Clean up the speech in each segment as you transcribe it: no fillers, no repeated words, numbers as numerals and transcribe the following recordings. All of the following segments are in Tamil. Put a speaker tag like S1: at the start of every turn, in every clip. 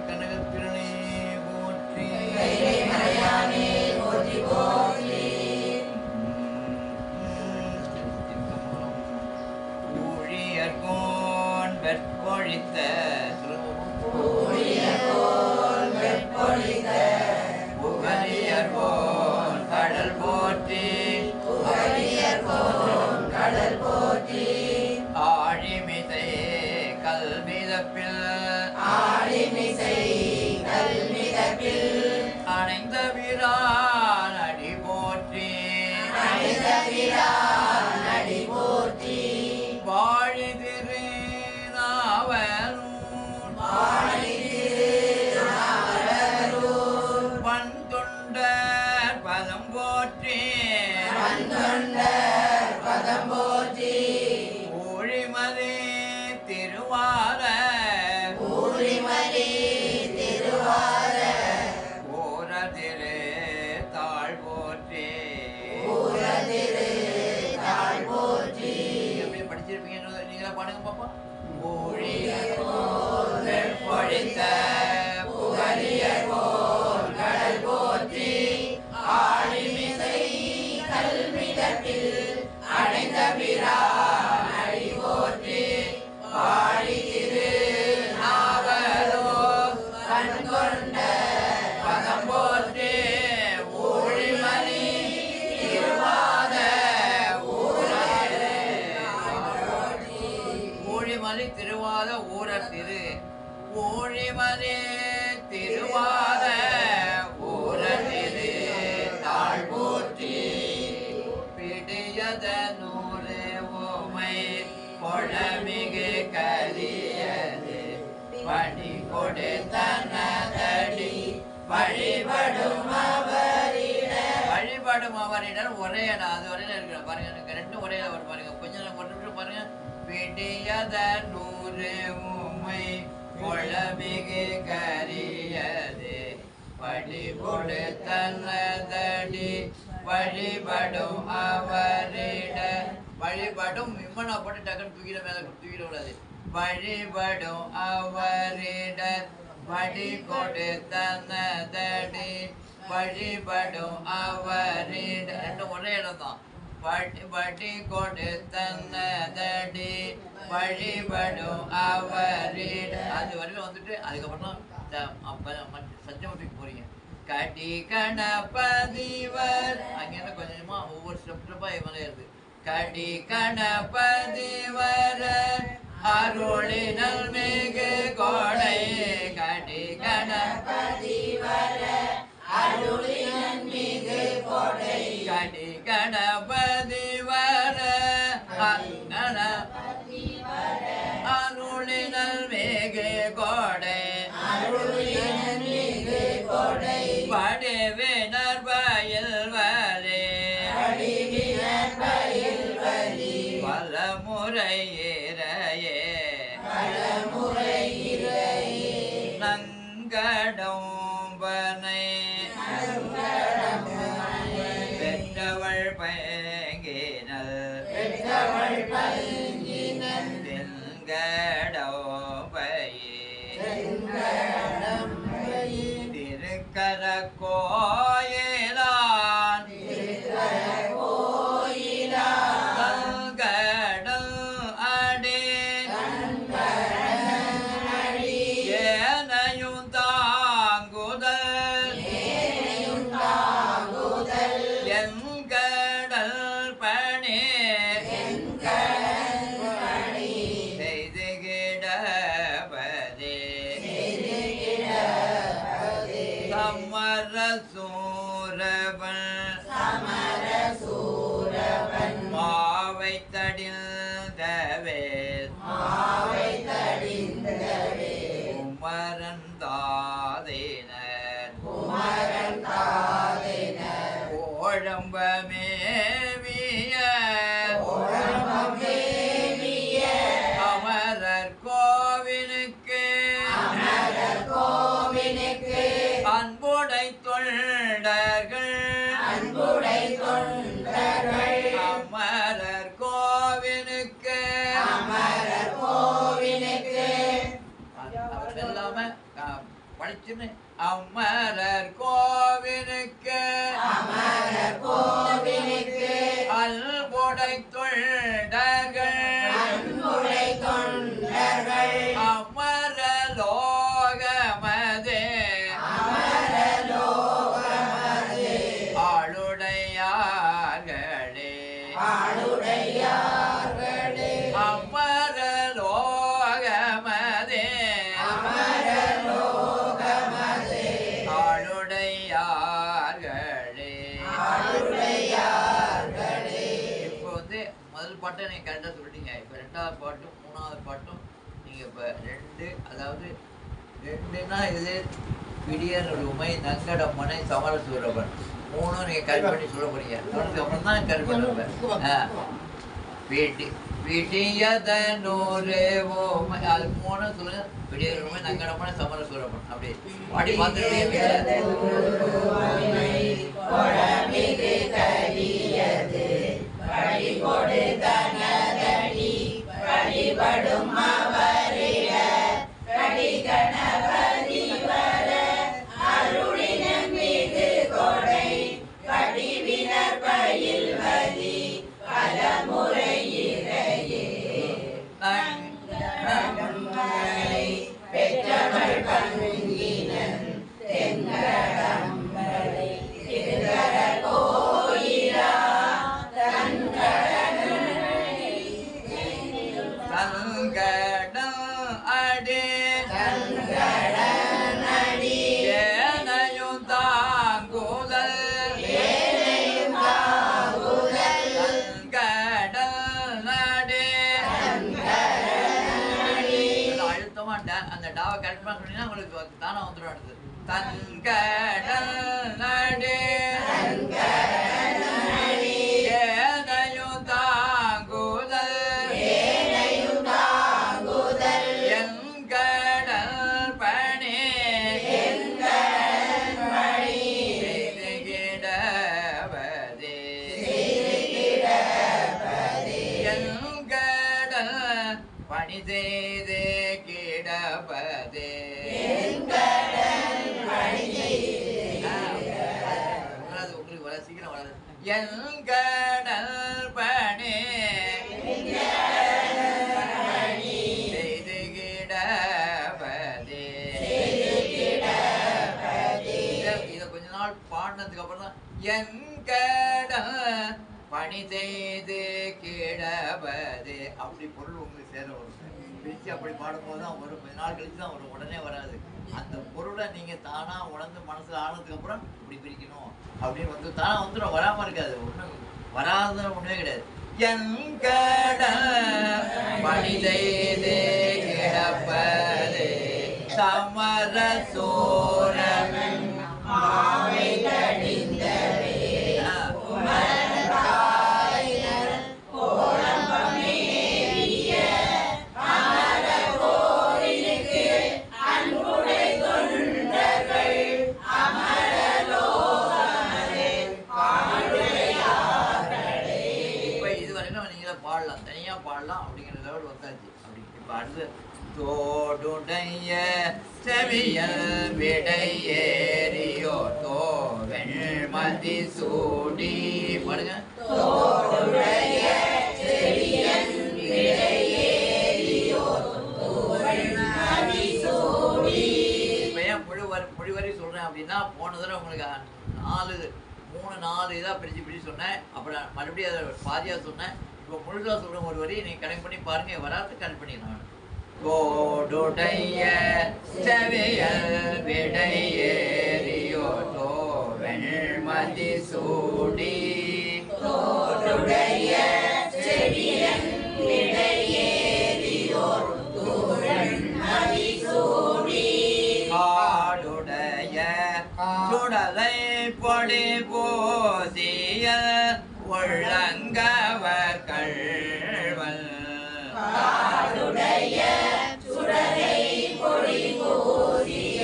S1: கனகத்திரனே போற்றி ஊழியர்கோன் வெற்பொழித்த புகழியர்கோன் கடல் போற்றி ஆழிமிசை கல்மிதப்பில் அணைந்த வீரான் அடி போற்றி வாழி திரு நாவலூர் பண் தொண்டர் பதம் போற்றி ஊழிமதி திருவார ஓர திரு தாழ் போற்றி எப்படி படிச்சிருப்பீங்க நீங்களா பாடுங்க பாப்பா பொழித்த புகழியர்கோன் கடல் போற்றி ஆழிமிசை கல்மிதப்பில் அணைந்த பிரான் அடி போற்றி வாழி திரு நாவலூர் கண் கொண்ட பதம் போற்றி ஊழிமணி திருவாத ஊழிமணி திருவாத ஊரர் திரு ஊழிமணி திருவாத ஊரர் திரு தாழ் போற்றி பிடியத நூறு ஓமை பொழமிகு கலியது பணி கொடுத்தனதடி வழிபடும் அவரிடம் ஒரே இடம் அது வரையில இருக்கிற பாருங்க எனக்கு ரெண்டும் ஒரே வரும் பாருங்க கொஞ்சம் நேரம் ஒரு நிமிஷம் பாருங்க பிடியத நூறு உமை பொழமிகு கரியது படி கொடுத்தனதடி வழிபடும் அவரிட வழிபடும் இம்மனா போட்டு டக்குன்னு தூக்கிட மேல தூக்கிட கூடாது வழிபடும் அவரிட வழி கொடுத்தனதடி வழிபடும் அவரிட ரெண்டும் ஒரே இடம் தான் வழி கொடுத்தனதடி வழிபடும் அவரிட அது வரைக்கும் வந்துட்டு அதுக்கப்புறம் சத்தியமூர்த்திக்கு போறீங்க கடி கணபதிவர் அங்கே கொஞ்சமா ஒவ்வொரு ஸ்டெப்பா மேலே இருக்கு கடி கணபதிவர் அருளினல் மிகு கோடை கடி கணபதிவர் அருளினல் மிகு கோடை கடி கணபதிவர் அருளினல் மிகு கோடை படைவினர் வயல் வலே பலமுறை நங்கடம்பனை பெற்றவள் பயங்கினல் தென்கடம்பையே திருக்கர கோயிலான் கடல் அடே படைச்சுன்னு அமரர் கோவிலுக்கு அல்புடை தொண்டர்கள் அமரலோகமதே ஆளுடையார்களே அமரலோகமதே ஆளுடையார்களே. இப்போ வந்து முதல் பாட்டை நீங்க கரெக்டா சொல்லிட்டீங்க. இப்ப ரெண்டாவது பாட்டும் மூணாவது பாட்டும் நீங்க இப்ப ரெண்டு, அதாவது ரெண்டுன்னா இது விடியன் உமை நங்கடம்மனை சமரசூரபன் மூணும் நீங்க கரெக்ட் பண்ணி சொல்ல போறீங்க. சொன்னதுக்கு அப்புறம் தான் கரெக்ட் பண்ணுவேன். விடியதனூரே ஓமை அது மூணு சொல்லுங்க. விடியன் உமை நங்கடம்மனை சமரசூரபன் அப்படி பாடி பார்த்துட்டு அந்த டாவை கரெக்ட் பண்ண சொன்னீங்கன்னா உங்களுக்கு தானா வந்துடும். அடுத்து தன்கடல் நடு ஏனையும் தாங்குதல் எங்கடல் பணி கிடவதே எங்கடல் பணி செய்து கிடப்பதே உங்களுக்கு வர சீக்கிரம் வராது. எங்கடல் பணி செய்து கிடப்பதே. இதை கொஞ்ச நாள் பாடினதுக்கு அப்புறம் தான் எங்கடல் பணி செய்து கிடப்பதே அப்படி பொருள் உங்களுக்கு சேர வரும். பிரித்து அப்படி பாடும்போது தான் வரும். கொஞ்ச நாள் கழிச்சு தான் வரும், உடனே வராது. அந்த பொருளை நீங்கள் தானாக உணர்ந்து மனசில் ஆனதுக்கு அப்புறம் இப்படி பிரிக்கணும் அப்படின்னு வந்து தானாக வந்துடும். வராமல் இருக்காது, ஒன்றும் வராத ஒன்றுமே கிடையாது. எங்கட பணி செய்து கிடப்பதே சமர சோரன் பாடலாம், தனியா பாடலாம் அப்படிங்கிற லெவல் வந்தாச்சு. அப்படி இப்ப அடுத்து தோடுடைய செவியல் விடையேறியோ தோவெள் மதி சூடி பாருங்க. தோடுடைய செவியல் விடையேறியோ தோவெள் மதி சூடி. இப்ப ஏன் மொழிவரி சொல்றேன் அப்படின்னா, போன தடவை உங்களுக்கு 3-4 இதாக பிரிச்சு சொன்னேன். அப்புறம் மறுபடியும் அதை பாதியா சொன்னேன். இப்போ முழுதாக சொல்கிறேன் ஒரு வரி, நீங்கள் கனெக்ட் பண்ணி பாருங்கள். வராது கனெக்ட் பண்ணிடலாம். கோடுடைய செவியல் விடையேறியோ தோவெள் மதி சூடி தோடுடைய செவியல் விடையேறியோ தோவெள் மதி சூடி காடுடைய சுடலை பொடி போசிய உள்ளங்கவர் கள்வல் காடுடைய சுடலை பொடி போசிய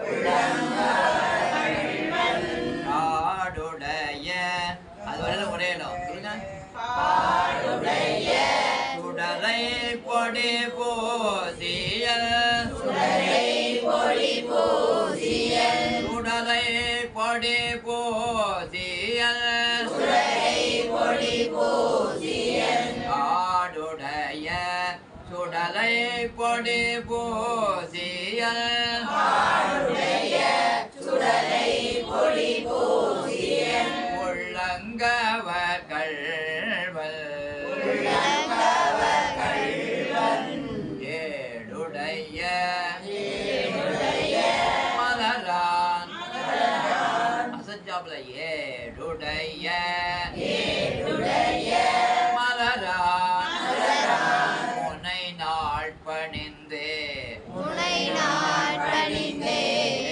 S1: உள்ளங்கவர் கள்வல் காடுடைய அது வரையில ஒரே இடம் சொல்லுங்க. காடுடைய சுடலை பொடி போசிய சுடலை பொடி பொடி பூசிய உள்ளங்கவர் கள்வல் ஏடுடைய மலரான் அசஞ்சாப்புல ஏடுடைய மலரான் முனை நாள் பணிந்து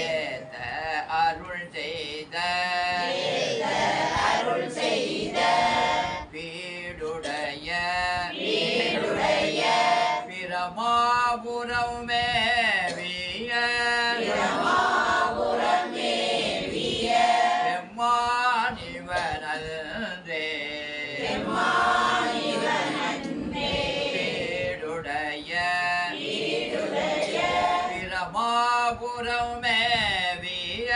S1: ஏத்த அருள் செய்த வீடுடைய பிரமாபுரம் மேவிய பெம்மானிவனன்றே வீடுடைய பிரமாபுரம் மேவிய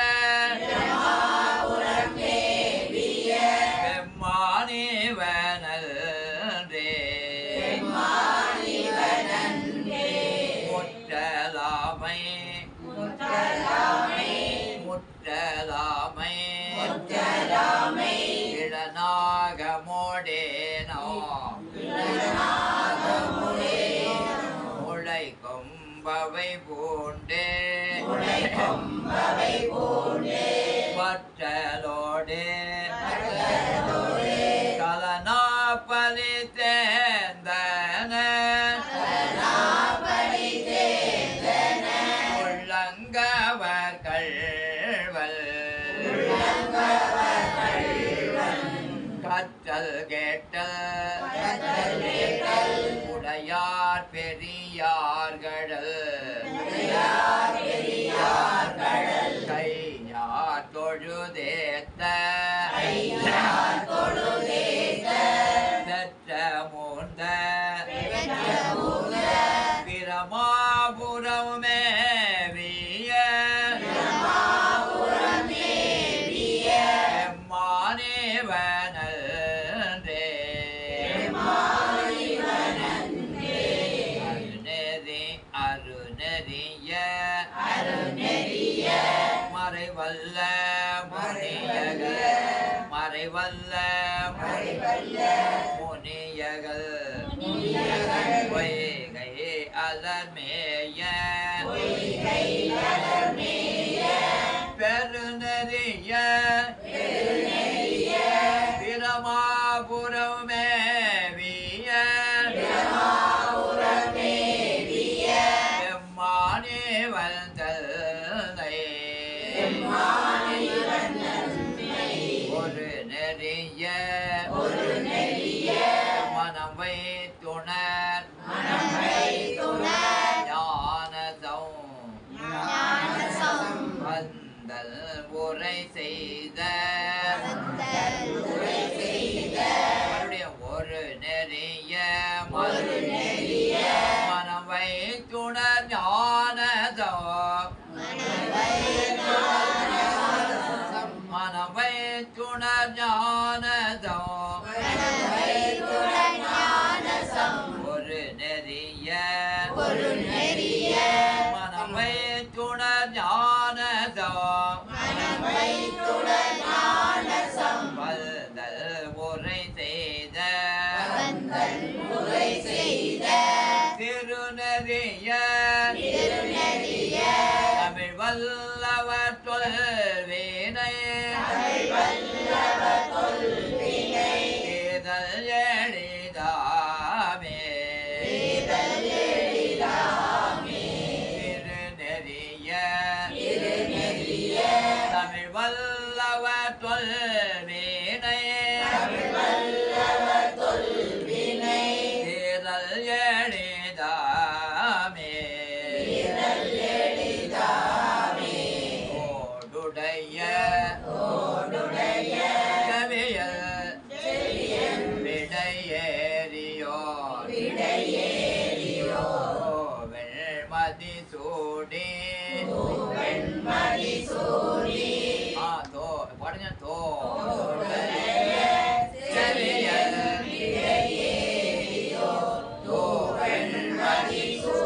S1: பெம்மானிவனன்றே முற்றலாமை இளநாகமோடேனோ முளை கொம்பவை பூண்டே பற்றலோடு கலனாப்பலி தேந்தன உள்ளங்கவர் கள்வல் கற்றல் கேட்டல் உடையார் பெரியார்கள் கையார் தொழுதேத்த பெற்ற மூந்த பிரமாபுரம் மேவிய எம்மானிவனன்றே அருநெறிய மறைவல்ல முனியகள் பொய்கை அலர்மேய பெருநெறிய பிரமாபுரம் மேவிய எம்மானிவந்தல்லை ஒரு நெறிய மனம் வைத்துணர் ஞானசம் வந்தல் உரை செய்த மறுபடியும் ஒரு நெறிய மனம் வைத்துணர் ஞானசம் மனம் வைத்துணர் ஞானசம் ஒரு நெறிய மனம் வைத்துணர் ஞானசம் வல்தல் உரை செய்த திருநெறிய தமிழ் வல்லவர் தொல்வினை ஏதல் எளிதாமே திருநெறிய தமிழ் வல்லவர் தொல்வினை ஏதல் எளிதாமே ஓடுடைய கவியல் விடையேறியோ வெண்மதி சூடி பாடுங்க தோ கவியல் வெண்மதி சூடி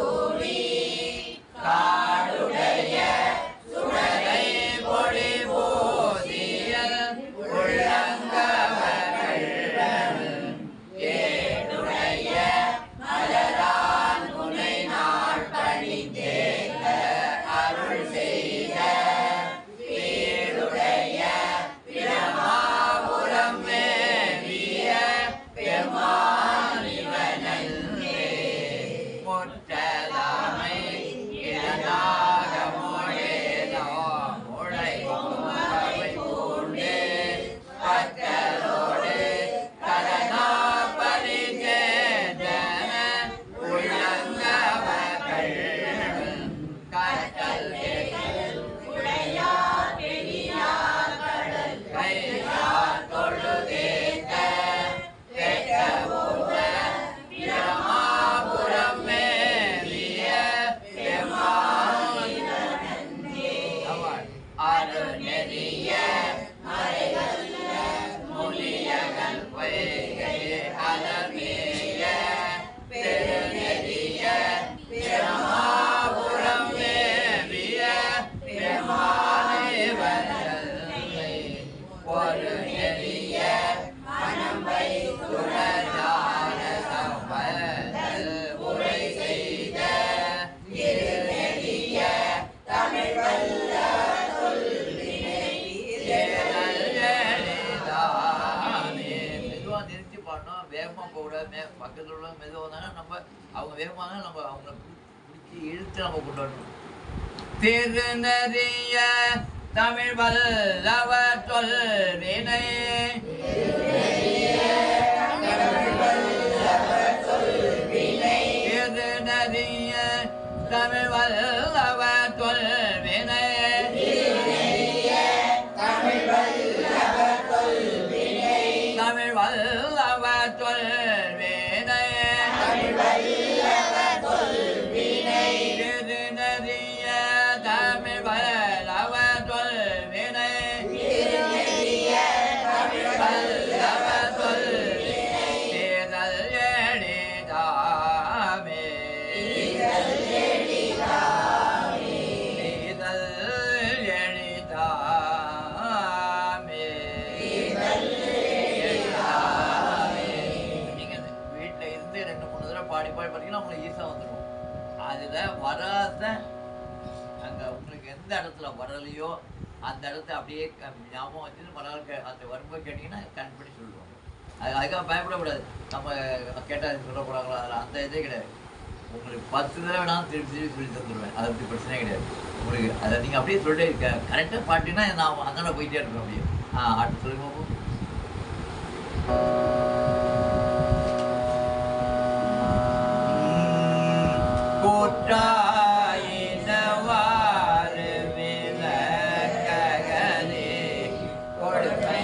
S1: அவங்க வேகமாக நம்ம அவங்கள பிடிச்சி இழுத்து நம்ம கொண்டு வரணும். திருநறிய தமிழ் வல்லவ சொல்வினை திருநறிய தமிழ் வல்லவ சொல்வினை தமிழ் வல்லவ சொல்வினை திருநறிய தமிழ் வல்லவ சொல்வினை வல்லவ சொல்வினை தேதல் எளிதாமே தேதல் எளிதாமே. நீங்க வீட்டுல இருந்து 2-3 தடவை பாடி பாடி பார்த்தீங்கன்னா உங்களுக்கு ஈஸியா வந்துடும். அதுல வராத அங்க உங்களுக்கு எந்த இடத்துல வரலையோ அந்த இடத்த அப்படியே ஞாபகம் வச்சுட்டு மறுநாள் அந்த வரும்போது கேட்டீங்கன்னா கண்படி சொல்லுவாங்க. அதுக்காக பயப்படக்கூடாது. நம்ம கேட்டால் சொல்லக்கூடாங்களோ அதில் அந்த இதே கிடையாது. உங்களுக்கு 10 தடவை வேணாலும் திருப்பி திருப்பி சொல்லி தந்துடுவேன். அதை பற்றி பிரச்சனையே கிடையாது உங்களுக்கு. அதை நீங்கள் அப்படியே சொல்லிட்டு கரெக்டாக பாட்டினா நான் அங்கே போயிட்டே இருக்கேன் அப்படியே. அடுத்து சொல்லுங்க. கோட்டாயினவாறு விலக்ககலே கொடுமை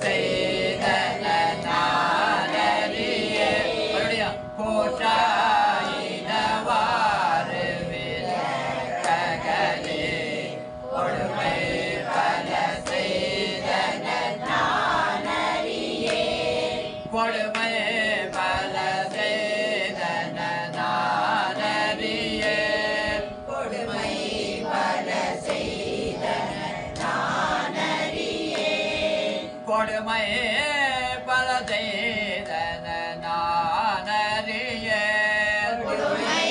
S1: செய்தன நாடறியே. மறுபடியும் கோட்டாயினவாறு விலக்ககலே கொடுமை பல செய்தன நாடறியே. கொடுமை பல செய்தன நாடறியே. கொடுமை பல செய்தன நாடறியே. கொடுமை பல செய்தன நாடறியே. கொடுமை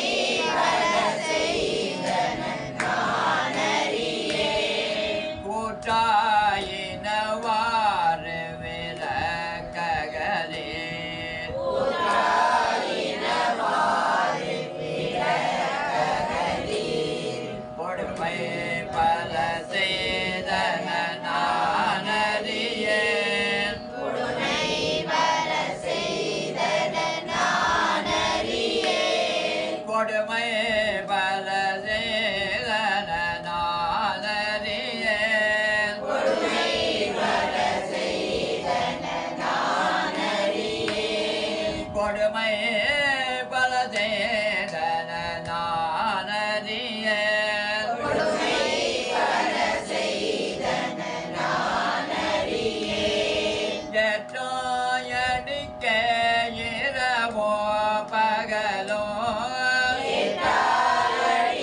S1: பல செய்தன நாடறியே. கூட்டாயினவாறு விலக்ககலே கொடுமை பல செய்தன நாடறியே. கொடுமை பல செய்தன நாடறியே. கொடுமை பல செய்தன நாடறியே. கொடுமை பல செய்தன நாடறியே. கொடுமை பல செய்தன நாடறியே. கொடுமை பல செய்தன நாடறியே. எட்டோ எடிக்க இரவோ பகலோ எட்டாயடிக்க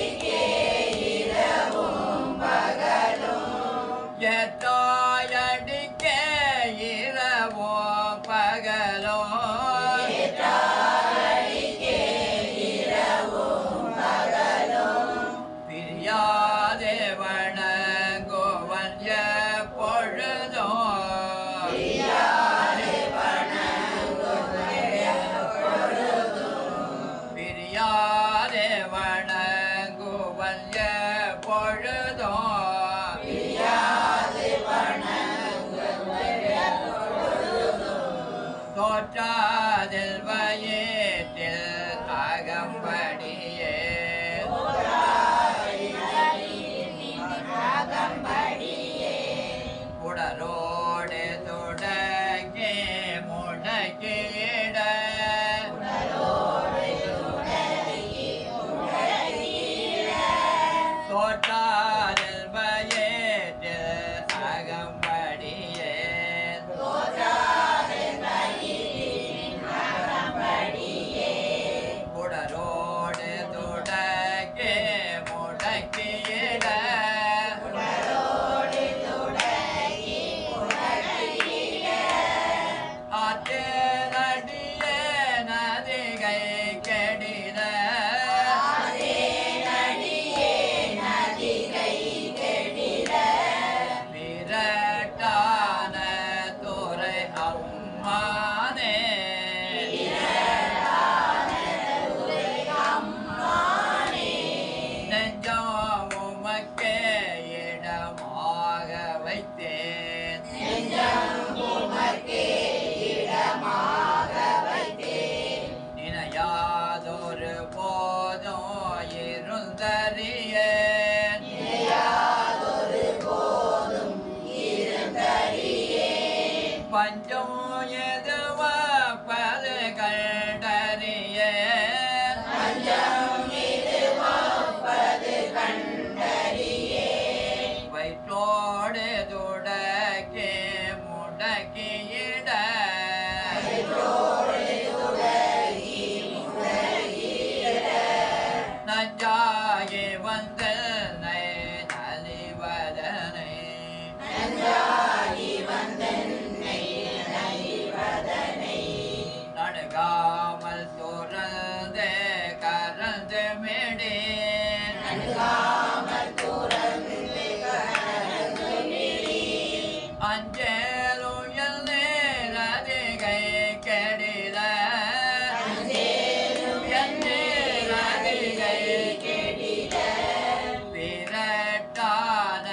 S1: பஞ்சம் எதுவாப்பது கண்டறிய வயிற்றோடு துடக்கே முடக்கியிட நஞ்சாகி வந்தனை நலிவதனை நடுகாமல் துறந்து கரந்து மேடே அஞ்சேலுயல் நேரதிகை கெடில விரட்டான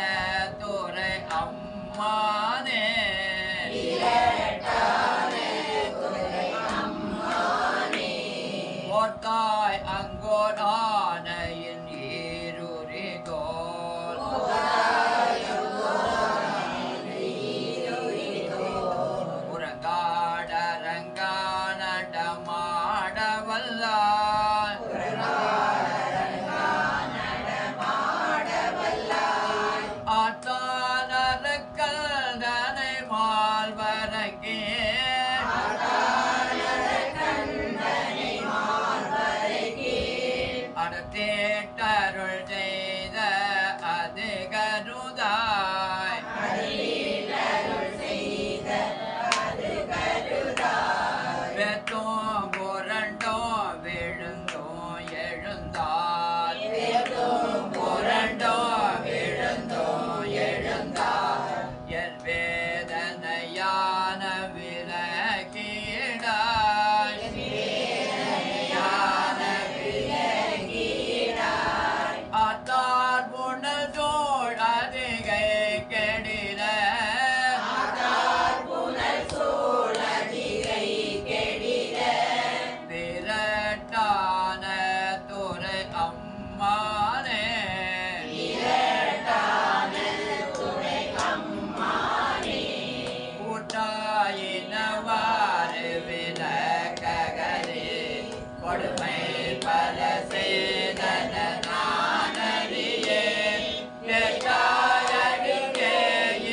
S1: துறை அம்மானே ஓட்டாய் அங்கோடானையின் ஈருரிகோல் உறங்காடரங்கானடமாடவல்லாய் ஆட்டானரக்கல் தனை மால்வரக்கே அடத்தேட்டருள் செய்த அது கருதாய் வெத்தோம் புரண்டோம் விழுந்தோம் எழுந்தார் புரண்டோம் விழுந்தோம் எழுந்தார் என் வேதனையான விலகீடாய் ஆத்தார் புனல் அதிகை கெடில விரட்டான துறை அம்மானே கூட்டாயினவாறு விலகலே கொடுமை பல சேதன நானறியே கேட்டாயடிக்கே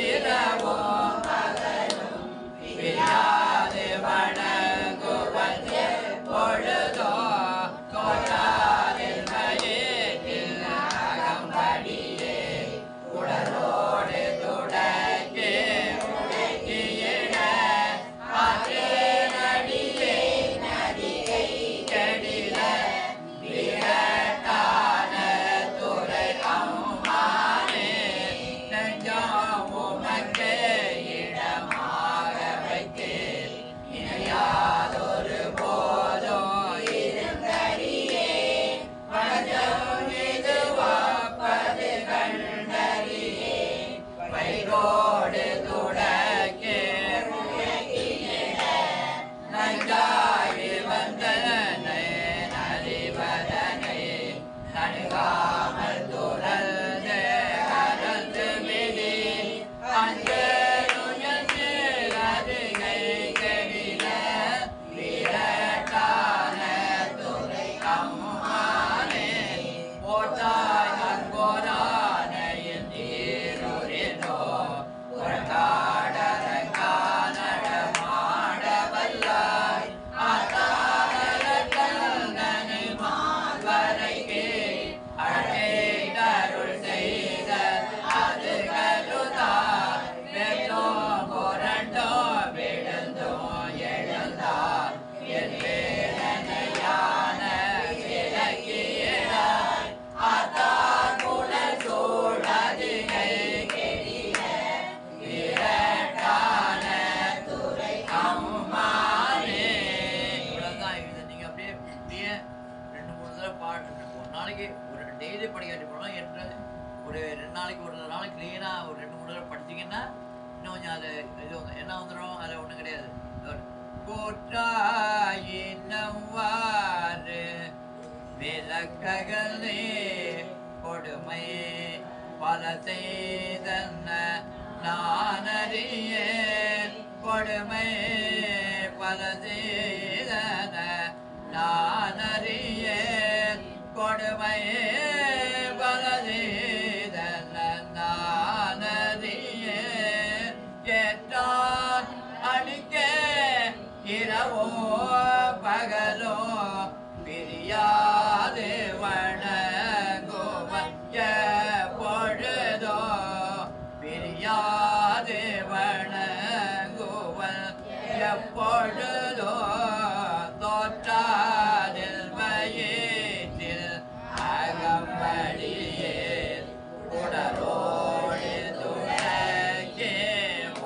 S1: இரவும் வியாது வணங்குவது பொழுதோ தோற்றாரில் மயேற்றில் அகம்படியே உடலோடு துடக்கே உடக்கியிட ஆற்றே நடிகை கெடில விரட்டான துறை அம்மானே நெஞ்சாமுமக்கே இடமாக வைக்கே இணையாதொரு போதோ இருந்தறியே பஞ்சம் இதுவாப்பது கண்டறியே வைரோடு துடக்கே நஞ்சாகி வந்தனை நலிவதனை நடுகாமல் துறந்து கரந்து விதி அஞ்சலுயல் நேரதிகை கெடில விரட்டான துறை அம்மானே போட்டாய் அங்கோரானையின் ஈருரினோ உறங்காடரங்கானடமாடவல்லாய் ஆத்தாரக்கல் தனை மால்வரைக்கே அடேடருள் செய்த அது கருதார் வெற்றோம் புரண்டோ விழுந்தோ எழுந்தார் என் வேதனையான விலக்கியிடாய் ஆத்தார் புனல் சூழதிகை கெடில விரட்டான துறை அம்மானே. இவ்வளவுதான் இது. நீங்க அப்படியே அப்படியே 2-3 தடவை பாடுங்க. ஒரு நாளைக்கு ஒரு டெய்லி படிக்காட்டி போனோம் என்று ஒரு 2 நாளைக்கு ஒரு நாள் கிளீனா ஒரு 2-3 தடவை படிச்சீங்கன்னா இன்னும் கொஞ்சம் அது இது என்ன வந்துடும். அதில் ஒன்றும் கிடையாது. போற்றாயினவாறு விலக்ககளே கொடுமை பல செய்தன்ன நானறியேன் கொடுமை பல செய்தன நானறியேன் கொடுமை பல செய்தன நானறியேன் கேட்டான் அடிக்க இரவோ பகலோ பிரியாது வணங்குவன் எப்பொழுதோ பிரியாது வணங்குவன் எப்பொழுதோ தோற்றாதில் வயிற்றில் அகம்படியே உடலோடு துணக்கே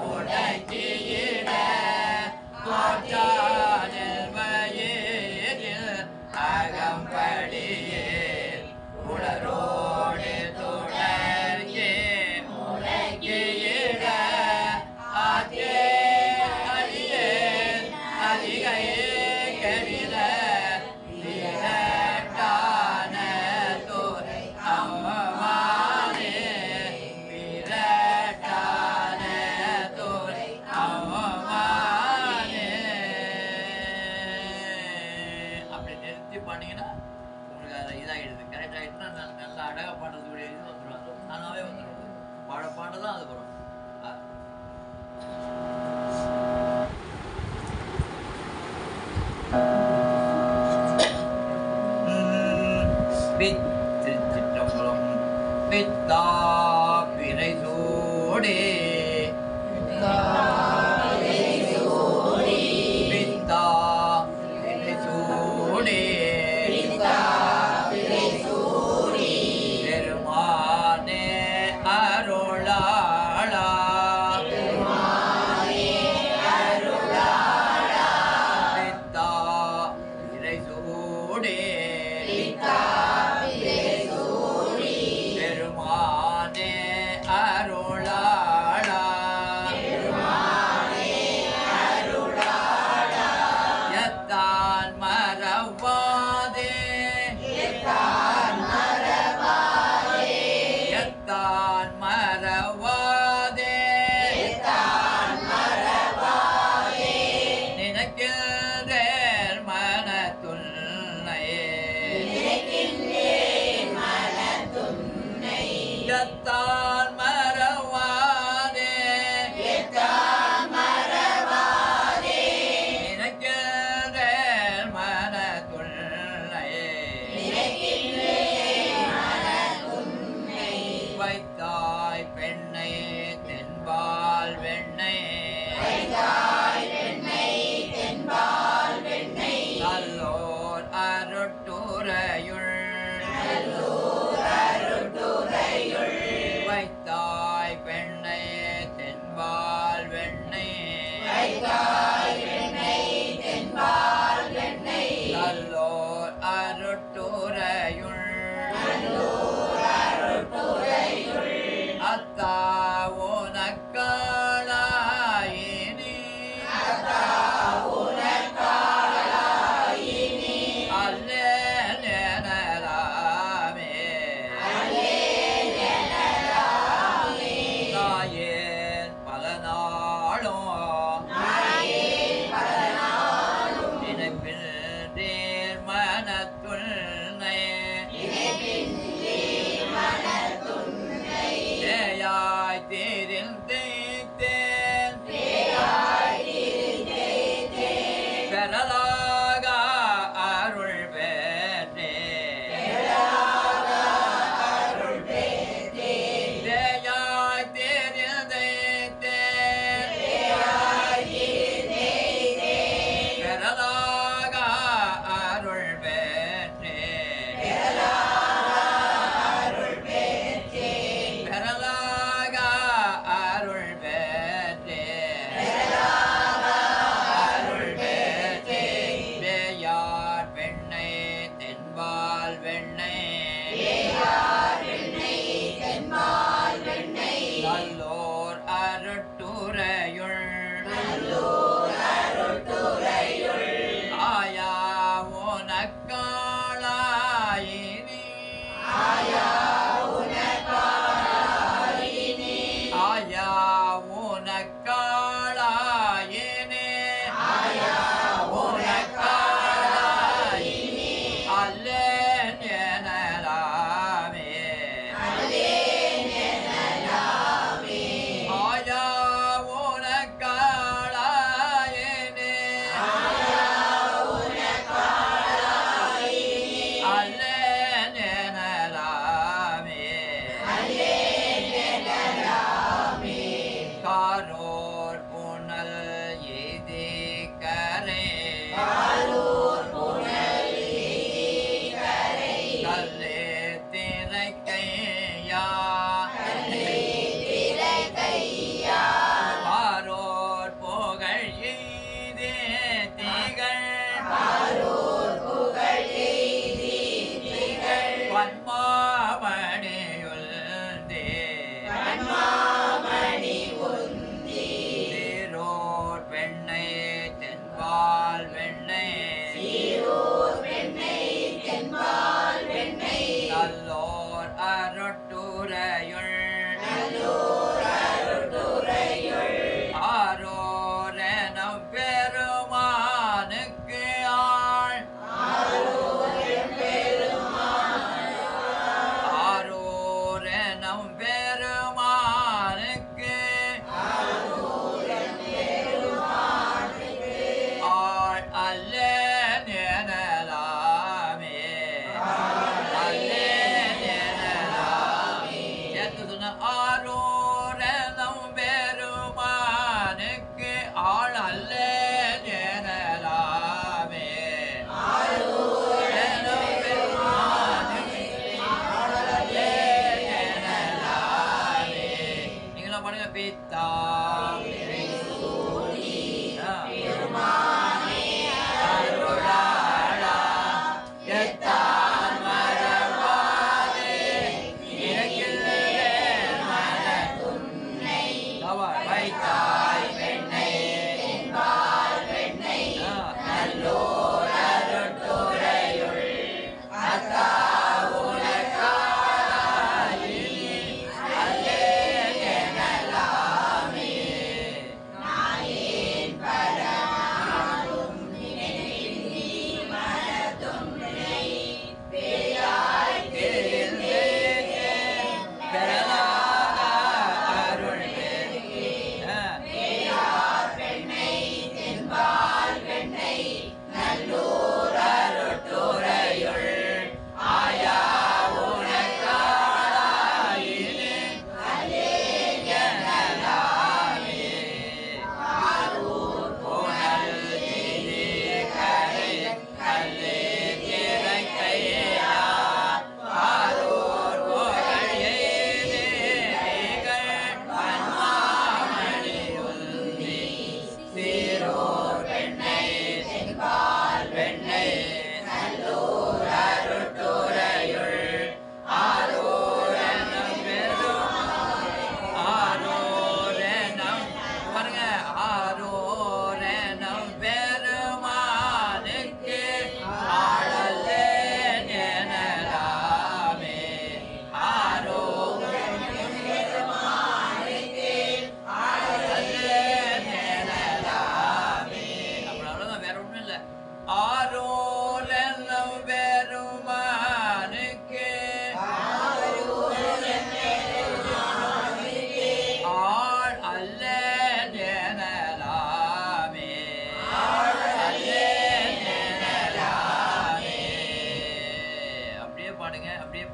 S1: உடக்கியிட தோற்றாதில் வயிற்றில் அகம்படியே உடலோடு துணக்கே உடக்கியிட ஆற்றே அடியே அதிகை கெடில வீரட்டான தோரை அம்மானே வீரட்டான தோரை அம்மானே அப்படி நிறுத்தி பண்ணீங்கன்னா உங்களுக்கு அது இதாகிடுது கரெக்ட் ஆகிடுச்சுன்னா நல்லா அழகாக பாடுறதுடைய இது வந்துடும் அது தானாகவே வந்துடும் பாட பாட தான் அது வரும் திருச்சிற்றம்பலம் பித்தா பிறை சூடே பித்தா பிறை சூடே பெருமானே அருளாளா பித்தா பிறை சூடே பெருமானே அருளாளா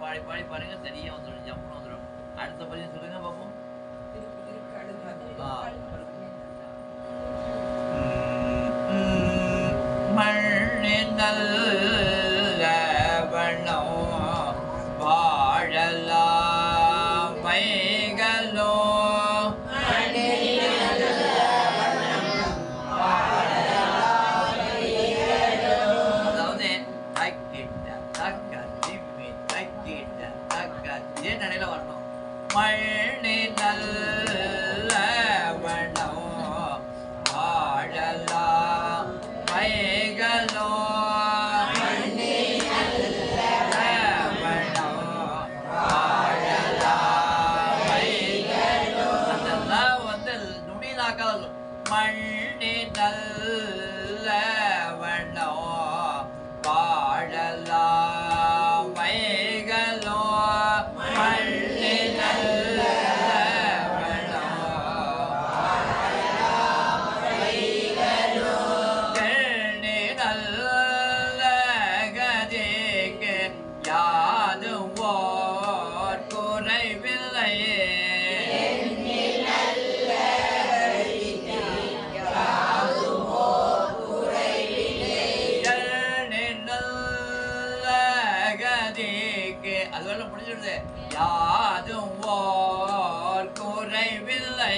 S1: பாடி பாடி பாருங்க சரியா வந்துடும், ஜம்முன்னு வந்துடும். அடுத்த பதிவு சொல்லுங்க பார்ப்போம். மண்ணினல் வண்ணம் வாழலாம் மைகளோ நடையில வரணும். மண்ணினல் வண்ணம் வாழலாம் மைகளோ அதெல்லாம் வந்து நுனிலாக்கால் மண்ணினல் வண்ணம் வாழலாம் மைகளோ அதுவெல்லாம் முடிஞ்சிடுது. யாதும் ஓர் குறைவில்லை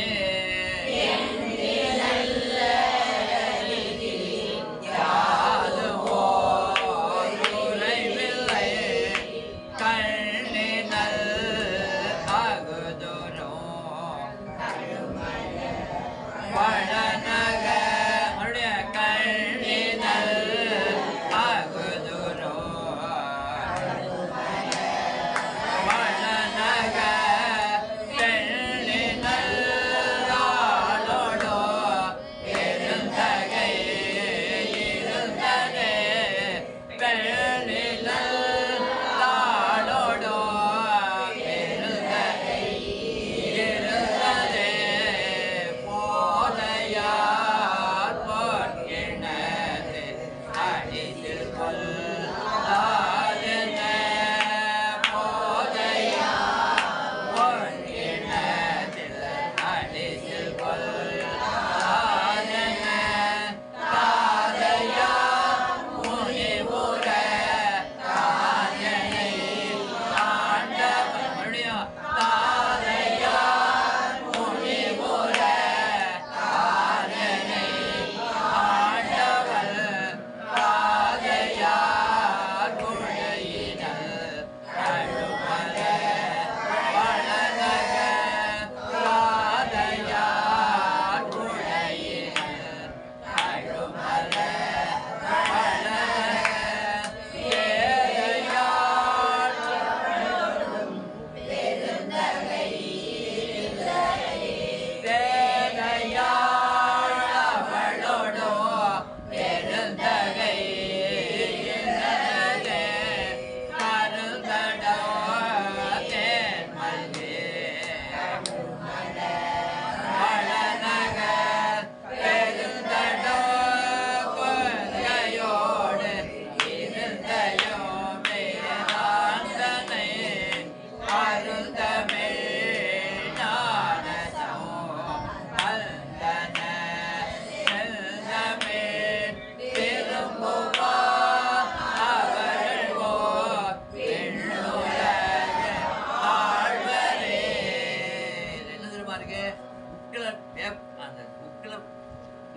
S1: யாதும் ஓர் குறைவில்லை கண்ணினல் அகுதுரும் பழநக மறுபடிய கண்ணினல் அகுதுரும்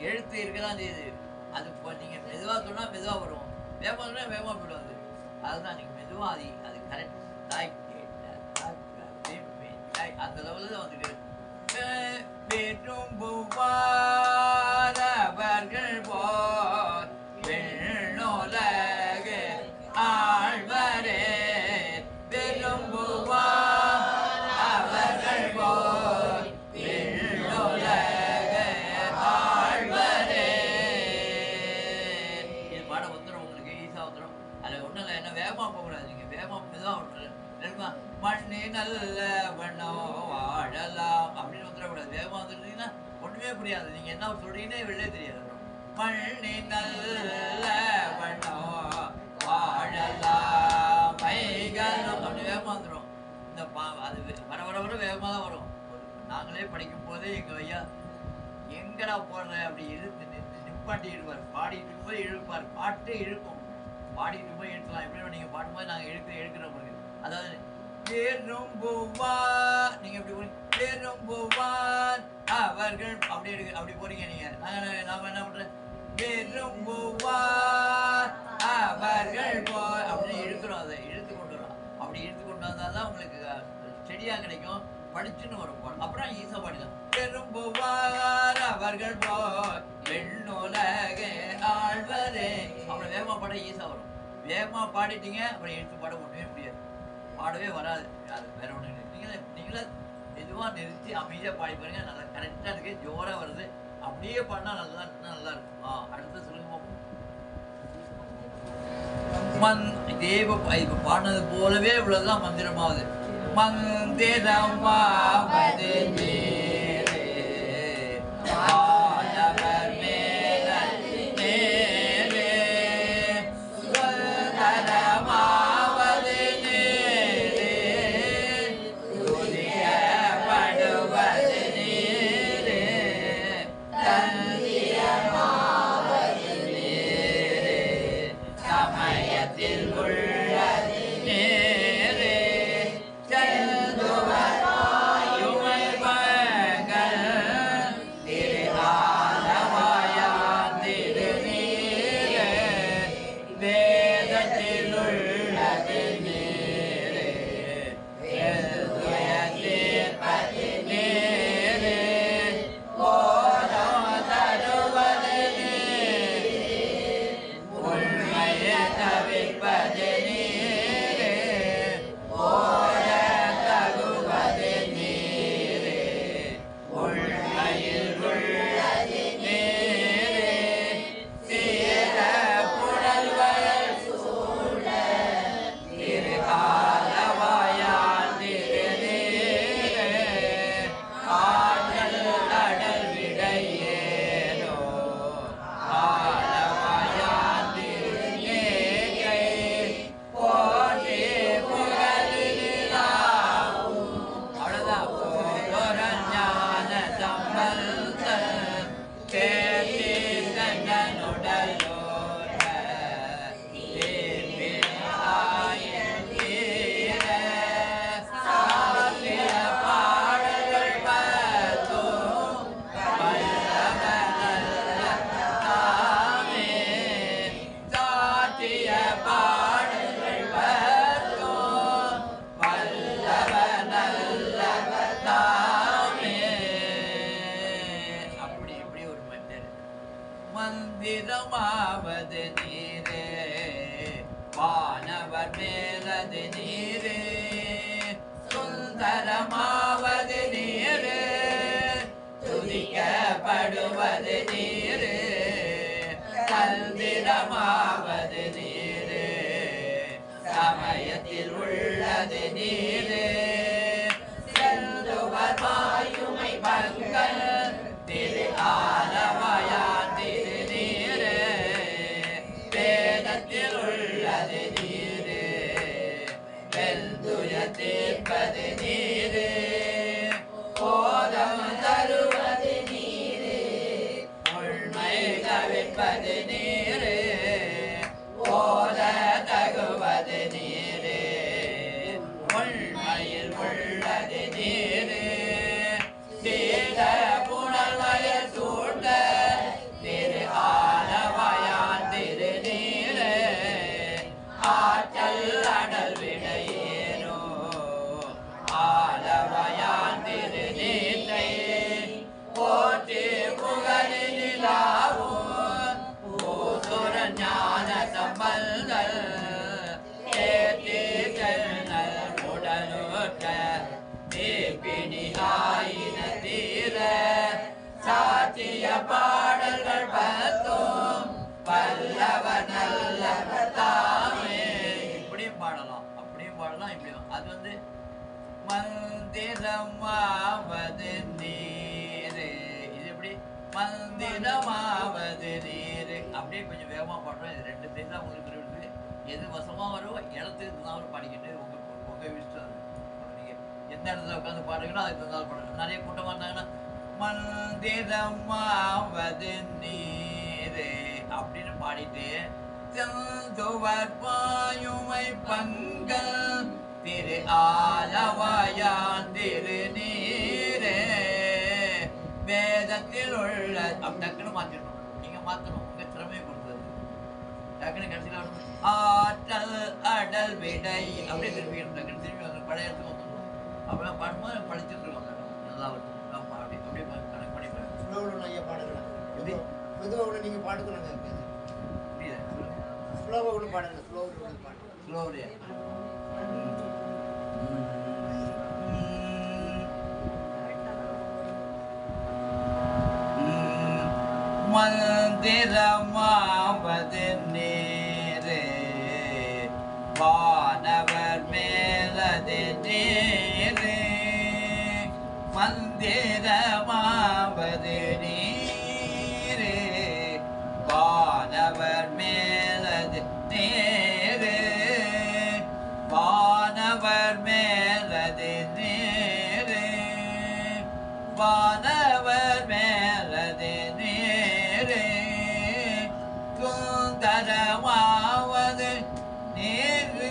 S1: எழுத்து இருக்கதான் செய்யுது. அது நீங்கள் மெதுவாக சொன்னால் மெதுவாக வரும், வேகமாக சொன்னால் வேகமாக போயிடும். அதுதான் நீங்கள் மெதுவாக அது கரெக்ட் அந்த லெவலில் தான் வந்துட்டு விரும்புவாரவர்கள் போர் வெண்ணோலக ஆழ்வரே விரும்புவார் அவர்கள் போர் வெண்ணோலக ஆழ்வரே. இது பாடம் வந்துடும், உங்களுக்கு ஈஸியாக வந்துடும். அதில் ஒன்றும் இல்லை, என்ன வேகமாக போகக்கூடாது, நீங்கள் வேகமாக மெதுவாக விட்டுறது. மண்ணி நல்ல வண்ணம் வாழலாம் அப்படின்னு வந்துடக்கூடாது. வேகமாக வந்துட்டீங்கன்னா ஒன்றுமே புரியாது, நீங்கள் என்ன சொல்றீங்கன்னே வெளியே தெரியாது. மண்ணி நல்ல வண்ணம் வாழலாம் அப்படி வேகமாக வந்துடும். இந்த அது வர வர வர வேகமாக தான் வரும். நாங்களே படிக்கும் போதே எங்கள் ஐயா எங்கடா போடுற அப்படி இழுத்து நிப்பாட்டி இழுப்பார். பாடிட்டு இருக்கும்போது இழுப்பார். பாட்டே இழுக்கும். பாடிட்டு இருக்கும்போது இழுக்கலாம். எப்படி நீங்கள் பாடும்போது நாங்கள் இழுக்கிறோம். அதாவது வேறும்புவார் நீங்க எப்படி வேறும்புவார் அவர்கள் அப்படி அப்படி போறீங்க நீங்க. நாம என்ன பண்றோம்? வேறும்புவார் அவர்கள் போய் அப்படின்னு இழுக்கிறோம். அதை இழுத்து கொண்டு வரோம். அப்படி இழுத்து கொண்டு வந்தாதான் உங்களுக்கு செடியா கிடைக்கும். படிச்சுன்னு வரும். அப்புறம் ஈஸா பாடிதான். பெரும்புவார் அவர்கள் போய் வெண்ணுலக ஆழ்வதே. அப்புறம் வேகமா பாட ஈஸா வரும். வேகமா பாடிட்டீங்க அப்புறம் எடுத்து பாட ஒண்ணுமே முடியாது. பாடவே வராது. அது வேற ஒண்ணு நீங்களே எதுவா நிறுத்தி அமைதியா பாடி பாருங்க. நல்லா கரெக்டா இருக்கு. ஜோரா வருது. அப்படியே பாடினா நல்லா இருக்கும். அடுத்து சொல்லுங்க பாப்போம். இதே இப்ப பாடினது போலவே இவ்வளவுதான் மந்திரமாவது. மந்திரமாவது நேரே ஆனவர் மேலது நேரே சுந்தரமாவது நேரே துதியப்படுவது நேரே தந்திரமாவது நேரே சமயத்தில் உள்ளது நேரே மந்திரமாவது நீரே வானவர் மேலது நீரே சுந்தரமாவது நீரே துதிக்கப்படுவது நீரே தந்திரமாவது நீரே சமயத்தில் உள்ளது நீரே செல்லுவர் வாயுமை பங்கல் திரு ஆலவாயான் திரு நீரே வேதத்தில் உள்ளது நீரே வெந்துய தீர்ப்பது நீரே போதம் தருவது நீரே உண்மை தவிர்ப்பது நீரே போத தகுவது நீரே உண்மையில் உள்ளது நீரே சீத புனல்வயல் சூழ்ந்த திரு ஆலவாயான் திரு நீரே ஆற்றல் அடல் விடையேனோ ஆலவாயான் திரு நீரை போற்றி புகழிலாவும் பூசுர ஞான சம்பந்தல் ஏற்றி செல்நல் உடலுற்ற தீப்பினியாயின தீர சாத்திய பாடல்கள் பத்தும் பல்லவ நல்லவர் தாமே. இப்படியும் பாடலாம், அப்படியும் பாடலாம், இப்படியும். அது வந்து மந்திரமாவது நீரே. இது எப்படி மந்திரமாவது நீரே அப்படியே கொஞ்சம் வேகமா பாடுறோம். இது ரெண்டு பேர் தான் உங்களுக்கு இருக்கு. எது வசமாக வருவோ இடத்துக்கு தகுந்தாலும் பாடிக்கிட்டு உங்கள் விஷயம். நீங்கள் எந்த இடத்துல உட்காந்து பாடுறீங்களோ அதுக்கு தகுந்தாலும் பாடுங்க. நிறைய கூட்டமாக இருந்தாங்கன்னா மந்திரமாவது நீரே அப்படின்னு பாடிட்டு செந்துவர் பாயுமை பங்கல் திரு ஆலவாயான் திரு நீரே வேதத்தில் உள்ள டக்குன்னு மாற்றிடணும். நீங்கள் மாற்றணும், உங்கள் திறமையை கொடுத்தது. டக்குன்னு கடைசியில் ஆற்றல் அடல் விடை அப்படியே திரும்பிக்கணும். டக்குன்னு திரும்பி வந்து பழைய இடத்துக்கு வந்துடணும். அப்படிலாம் பாடும்போது படிச்சுட்டு இருக்கோம். நல்லா இருக்கும். அப்படி அப்படியே கனெக்ட் பண்ணிக்கிறேன்.
S2: ஸ்லோவில் ஐயா பாடுங்களேன். மெதுவாக ஒன்று நீங்கள் பாடுக்கணுங்க.
S1: புரியல.
S2: ஸ்லோவாக ஒன்று பாடுங்க. ஸ்லோவில் ஒன்று பாடுங்க.
S1: ஸ்லோவிலே மந்திரமாவது நீரே வானவர் மேலது நீரே மந்திரமாவது நீரே வானவர் மேலது நீரே வானவர் மேலது நீரே வானவர் மேலது நீரே சுந்தரமாவது நீரு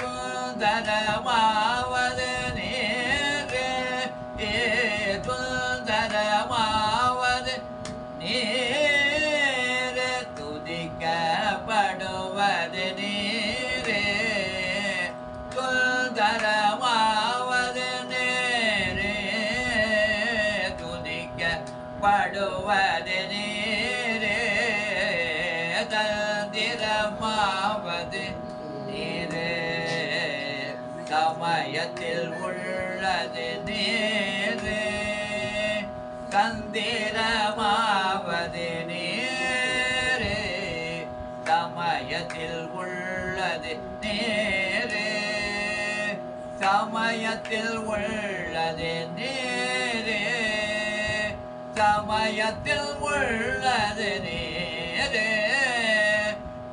S1: சுந்தரமாவது நீரே சுந்தரமாவது நீரே துதிக்கப்படுவது நீரே சுந்தரமாவது நீரே துதிக்கப்படுவது நீரே தந்திரமாவது நீரே சமயத்தில் உள்ளது நீரே தந்திரமாவது நீரே சமயத்தில் உள்ளது நீரே சமயத்தில் உள்ளது நீரே சமயத்தில் உள்ளது நீரே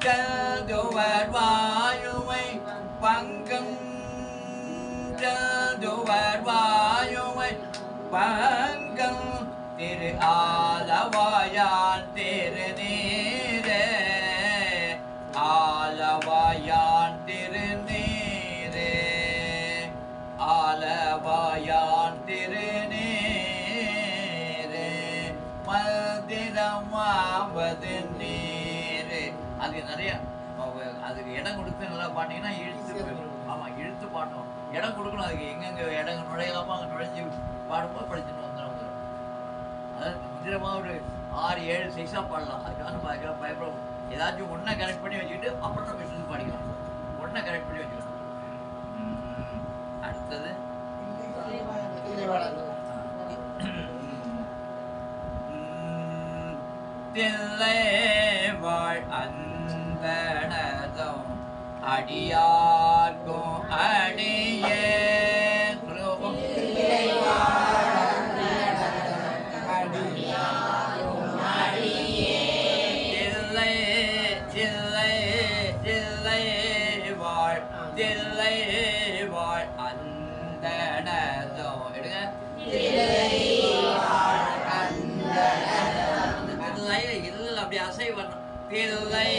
S1: செல்துவர் வாயுமை பங்கம் செல்துவர் வாயுமை பங்கம் திரு ஆலவாயான் திரு நீரே ஆலவாயான் திரு நீரே ஆலவாயான் திரு நீரே மந்திரமாவது நீரே. அதுக்கு நிறைய அதுக்கு இடம் கொடுத்து நல்லா பாட்டீங்கன்னா இழுத்து போயிடும். ஆமாம், இழுத்து பாட்டணும், இடம் கொடுக்கணும். அதுக்கு எங்கெங்கே இடங்க நுழையலாமோ அங்கே நுழைஞ்சி பாடும்போது படிச்சுட்டு வந்துடும். அதாவது மந்திரமாக ஒரு 6-7 6 பாடலாம். அதுக்காக நம்ம அதுக்கெல்லாம் பயப்படும். ஏதாச்சும் ஒன்றை கனெக்ட் பண்ணி வச்சுக்கிட்டு அப்புறம் நம்ம இஷ்டத்துக்கு பாடிக்கலாம். ஒன்றை கனெக்ட் பண்ணி வச்சுக்கணும். அடுத்தது தில்லை வாழ் அந்தனதும் அடியார்க்கும் அடியே தில்லை தில்லை தில்லை வாழ் தில்லை வாழ் அந்தனதும் எடுங்க. இல்ல அப்படி அசை வரணும். தில்லை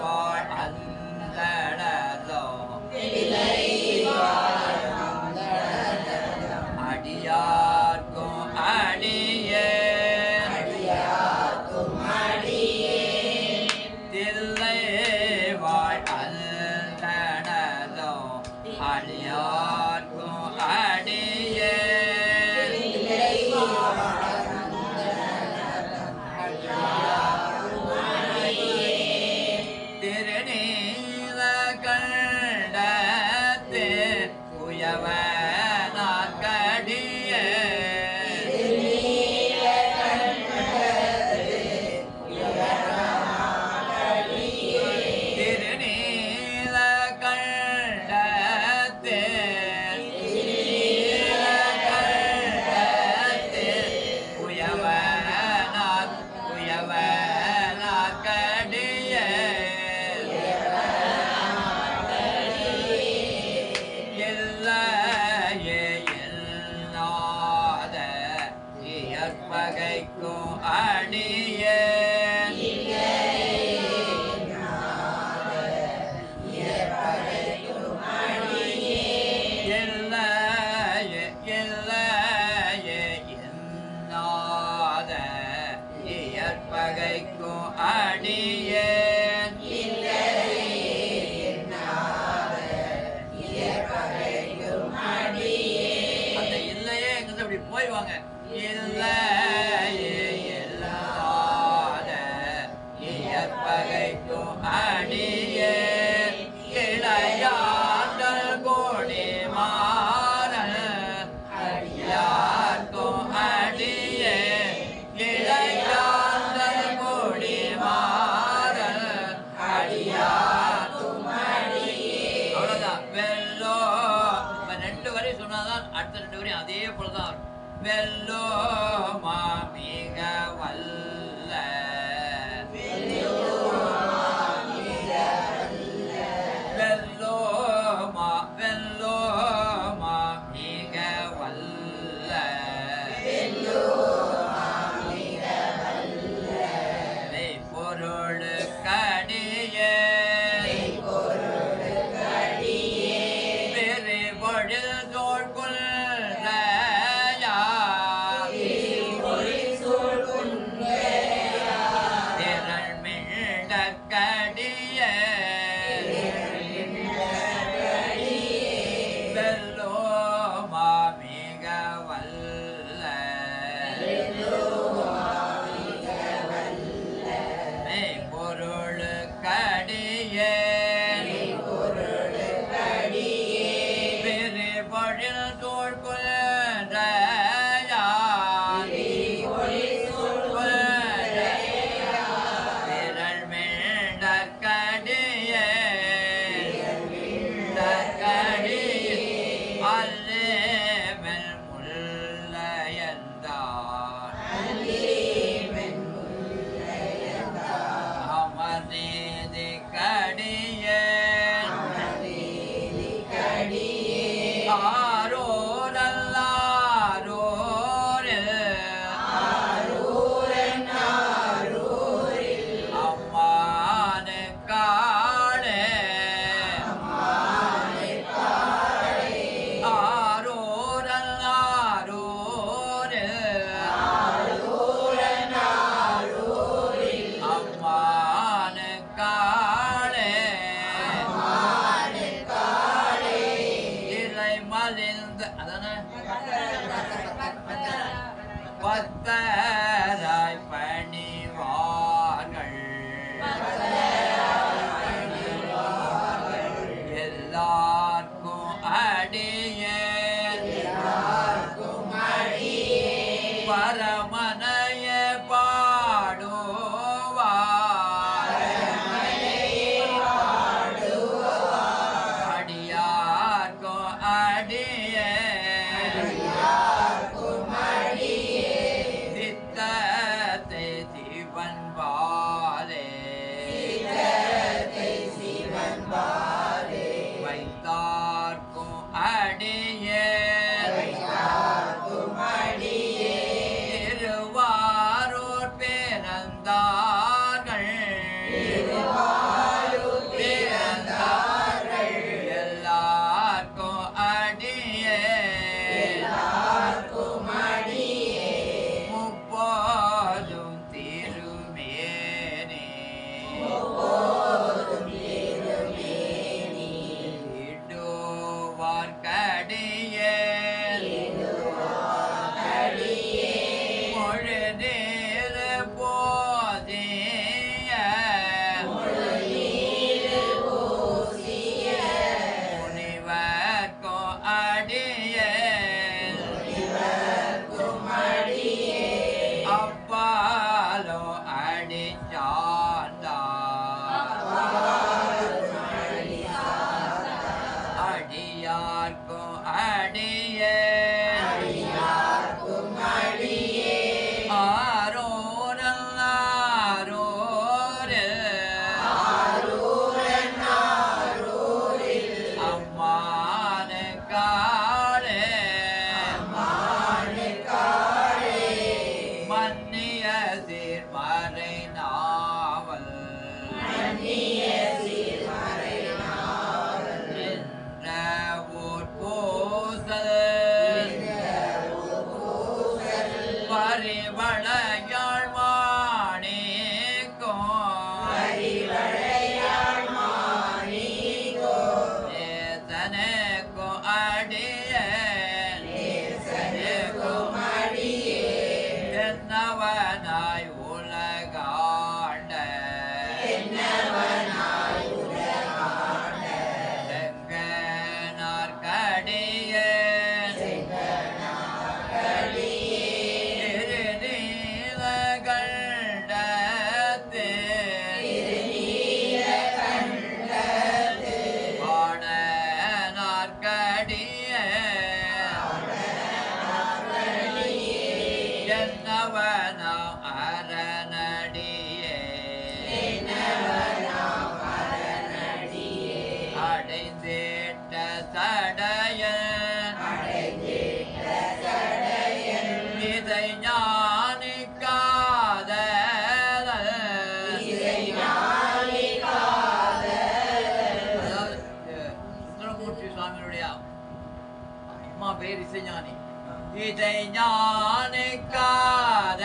S1: வாழ் அந்தனதும் அடியார்க்கும் அடியே தில்லை வாழ் அந்தனதும் அடியார்க்கும் அடியே திருநீல கண்டத்து உயவனார் கடியே திருநீல கண்டத்து இல்லையே இல்லையே என்னாத இயற்பகைக்கும் அடியேன் அந்த இல்லையே எங்கிட்ட இப்படி போய்வாங்க இல்லையே இல்லாத இயற்பகைக்கும் அடியேன் இளையாண்டல் கோடி மாறன் அடியார்க்கும் அடியே இளையாண்டல் கோடி மாறன் அடியார்க்கும் அடியே. அவ்வளவுதான். வெல்லோ ரெண்டு வரை சொன்னாதான் அடுத்த ரெண்டு வரையும் அதே போலதான் வெல்லோ மாமிக வல்ல பத்தராய் பணிவார்கள் எல்லாருக்கும் அடியே பரமனைய பாடுவார் அடியார்க்கும் அடியே வைத்தார்க்கும் அடியே திருவாரூர் பிறந்தார்கள் எல்லாருக்கும் அடியே முப்போதும் திருமேனே கடியே மொழி நீர் போதிய முனிவர்க்கும் அடியே அப்பாலோ அடிச்சார்ந்தா அடியார்க்கும் அடியே அம்மானு காளே மன்னிய சீர்மறை நாவல் ஊர் போ வரிவளையாள் மாணிக்கோ நேசனுக்கு அடியே என்னவனாய் உலகாண்ட செங்கனார் கடியே அடைந்திட்ட சடையன் இதை ஞானிக்காத சுந்தரமூர்த்தி சுவாமியுடைய அம்மா பேர் இசைஞானி. இதை ஞானிக்காத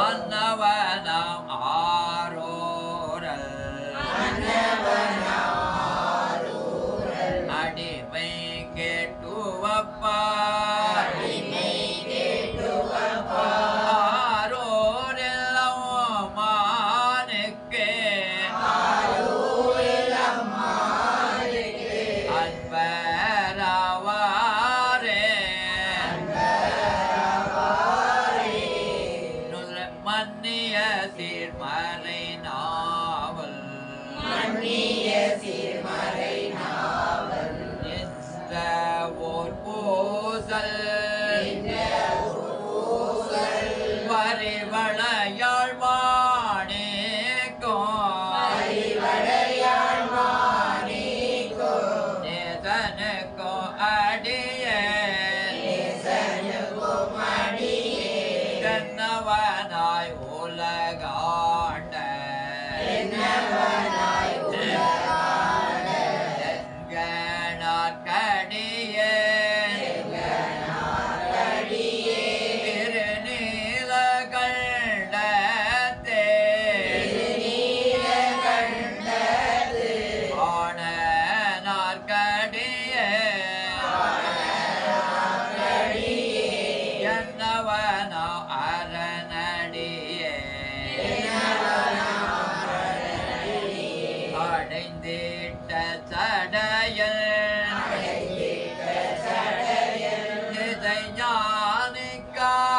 S1: மன்னவனம் ஆரோரல் அடிமை கேட்டுவப்பார் ஆரோரெல்லாம் மானுக்கே அன்பரவாரே மன்னிய சீர்மறை நாவல் இந்த ஓர் பூசல் வரிவளையாள் மாணிக்கோ நேசனுக்கோ அடியே என்னவனாய் உலகாண்ட எங்கனார் கடியே திருநீல கண்டத்தே ஆனனார் கடியே என்னவனா அரணடியே அடைந்திட்ட சடையன் இதை ஞானிக்காத